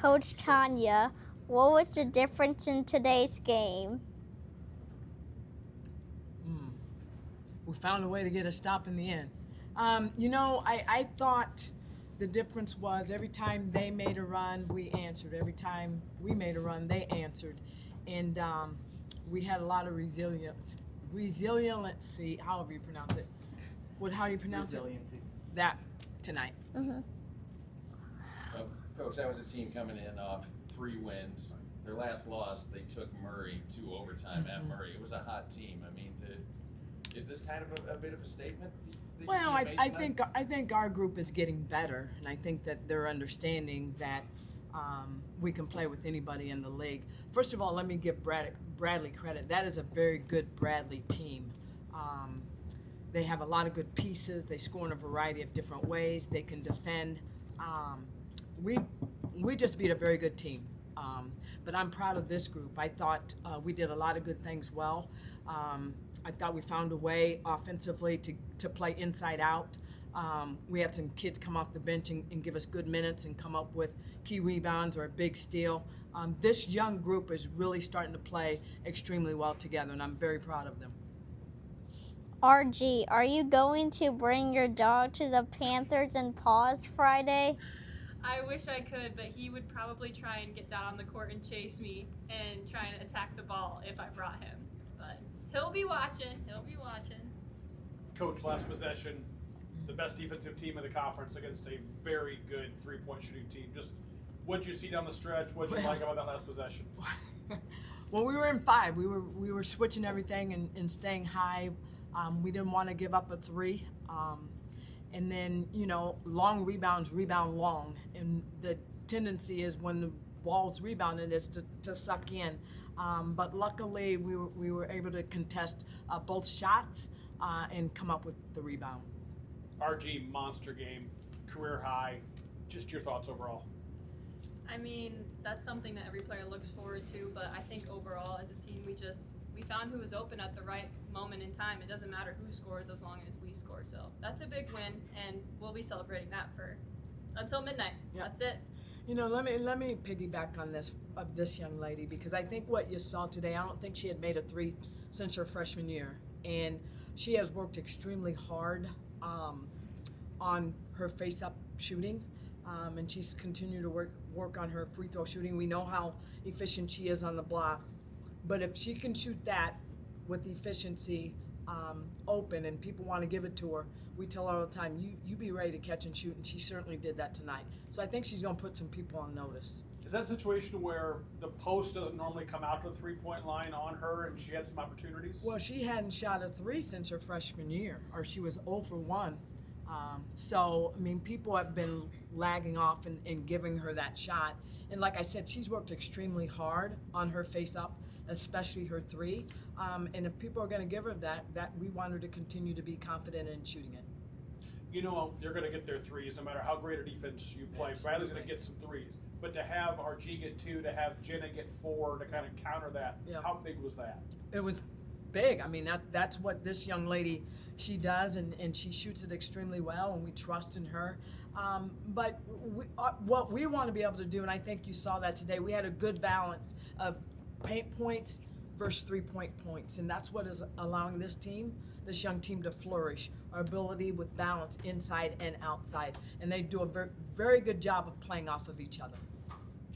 Coach Tanya, what was the difference in today's game? We found a way to get a stop in the end. I thought the difference was every time they made a run, we answered. Every time we made a run, they answered. And we had a lot of resiliency, however you pronounce it. How do you pronounce Resiliency. That tonight. Coach, that was a team coming in off 3 wins. Their last loss, they took Murray to overtime at Murray. It was a hot team. I mean, is this kind of a bit of a statement? Well, I think our group is getting better, and I think that they're understanding that we can play with anybody in the league. First of all, let me give Bradley credit. That is a very good Bradley team. They have a lot of good pieces. They score in a variety of different ways. They can defend. We just beat a very good team. But I'm proud of this group. I thought we did a lot of good things well. I thought we found a way offensively to play inside out. We had some kids come off the bench and give us good minutes and come up with key rebounds or a big steal. This young group is really starting to play extremely well together, and I'm very proud of them. RG, are you going to bring your dog to the Panthers and Paws Friday? I wish I could, but he would probably try and get down on the court and chase me and try and attack the ball if I brought him. But he'll be watching. Coach, last possession, the best defensive team in the conference against a very good three-point shooting team. Just what did you see down the stretch? What did you like about that last possession? Well, we were in 5. We were switching everything and staying high. We didn't want to give up a 3. And then, long rebounds rebound long. And the tendency is when the ball's rebounded is to suck in. But luckily, we were able to contest both shots and come up with the rebound. RG, monster game, career high. Just your thoughts overall. I mean, that's something that every player looks forward to, but I think overall as a team, we found who was open at the right moment in time. It doesn't matter who scores as long as we score. So that's a big win, and we'll be celebrating that until midnight. Yeah. That's it. Let me piggyback on this young lady, because I think what you saw today, I don't think she had made a 3 since her freshman year, and she has worked extremely hard on her face-up shooting, and she's continued to work on her free throw shooting. We know how efficient she is on the block. But if she can shoot that with efficiency open and people want to give it to her, we tell her all the time, you be ready to catch and shoot, and she certainly did that tonight. So I think she's going to put some people on notice. Is that a situation where the post doesn't normally come out to the three-point line on her and she had some opportunities? Well, she hadn't shot a 3 since her freshman year, or she was 0 for 1. So, I mean, people have been lagging off and giving her that shot. And like I said, she's worked extremely hard on her face-up, especially her 3. And if people are going to give her that we want her to continue to be confident in shooting it. They're going to get their threes no matter how great a defense you play. Bradley's going to get some threes. But to have RG get 2, to have Jenna get 4, to kind of counter that, How big was that? It was big. I mean, that's what this young lady, she does, and she shoots it extremely well, and we trust in her. But what we want to be able to do, and I think you saw that today, we had a good balance of paint points versus 3-point points, and that's what is allowing this young team to flourish. Our ability with balance inside and outside, and they do a very, very good job of playing off of each other.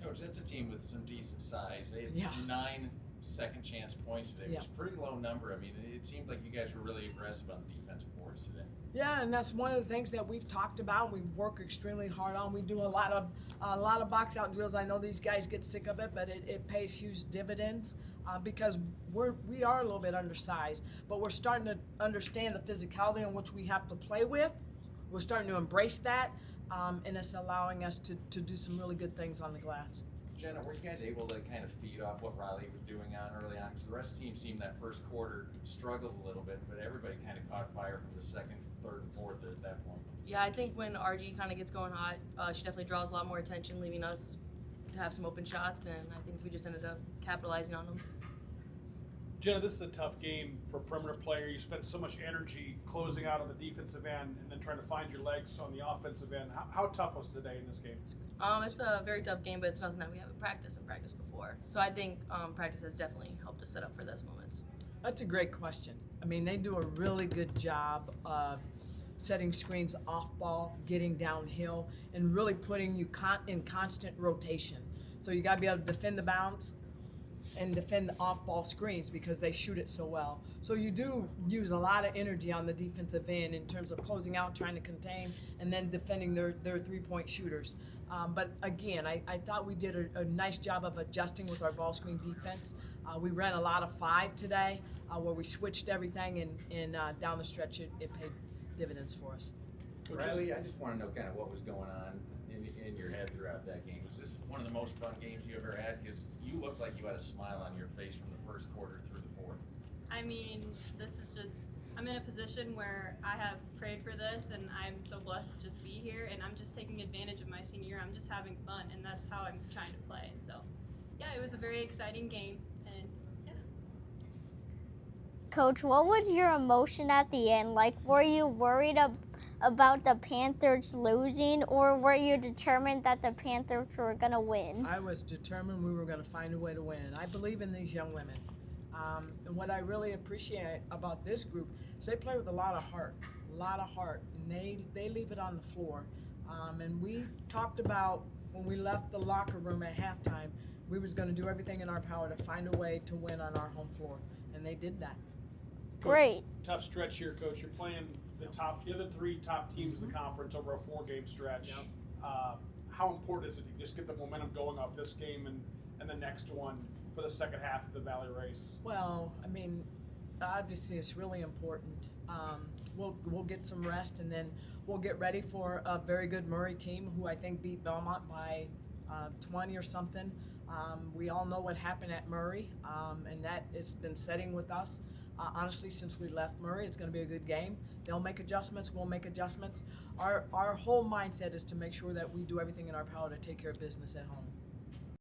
Coach, that's a team with some decent size. They had Yeah. 9 second chance points today, which is a pretty low number. I mean, it seemed like you guys were really aggressive on the defensive boards today. Yeah, and that's one of the things that we've talked about. We work extremely hard on. We do a lot of box out drills. I know these guys get sick of it, but it pays huge dividends because we are a little bit undersized, but we're starting to understand the physicality in which we have to play with. We're starting to embrace that, and it's allowing us to do some really good things on the glass. Jenna, were you guys able to kind of feed off what Riley was doing early on? Because the rest of the team seemed that first quarter struggled a little bit, but everybody kind of caught fire from the second, third, and fourth at that point. Yeah, I think when RG kind of gets going hot, she definitely draws a lot more attention, leaving us to have some open shots, and I think we just ended up capitalizing on them. Jenna, this is a tough game for a perimeter player. You spend so much energy closing out on the defensive end and then trying to find your legs on the offensive end. How tough was today in this game? It's a very tough game, but it's nothing that we haven't practiced before. So I think practice has definitely helped us set up for those moments. That's a great question. I mean, they do a really good job of setting screens off ball, getting downhill, and really putting you in constant rotation. So you got to be able to defend the bounce and defend the off-ball screens because they shoot it so well. So you do use a lot of energy on the defensive end in terms of closing out, trying to contain, and then defending their three-point shooters. But again, I thought we did a nice job of adjusting with our ball screen defense. We ran a lot of 5 today where we switched everything, and down the stretch it paid dividends for us. Riley, I just want to know kind of what was going on in your head throughout that game. Was this one of the most fun games you ever had? Because you looked like you had a smile on your face from the first quarter through the fourth. I mean, this is just, I'm in a position where I have prayed for this, and I'm so blessed to just be here, and I'm just taking advantage of my senior year. I'm just having fun, and that's how I'm trying to play. And so, yeah, it was a very exciting game, and yeah. Coach, what was your emotion at the end? Like, were you worried about the Panthers losing, or were you determined that the Panthers were going to win? I was determined we were going to find a way to win. I believe in these young women. And what I really appreciate about this group is they play with a lot of heart, and they leave it on the floor. And we talked about when we left the locker room at halftime, we was going to do everything in our power to find a way to win on our home floor, and they did that. Coach, Great. Tough stretch here, Coach. You're playing the other 3 top teams in the conference over a 4-game stretch. Yep. How important is it to just get the momentum going off this game and the next one for the second half of the Valley race? Well, I mean, obviously it's really important. We'll get some rest, and then we'll get ready for a very good Murray team who I think beat Belmont by 20 or something. We all know what happened at Murray, and that it's been setting with us. Honestly, since we left Murray, it's going to be a good game. They'll make adjustments. We'll make adjustments. Our whole mindset is to make sure that we do everything in our power to take care of business at home.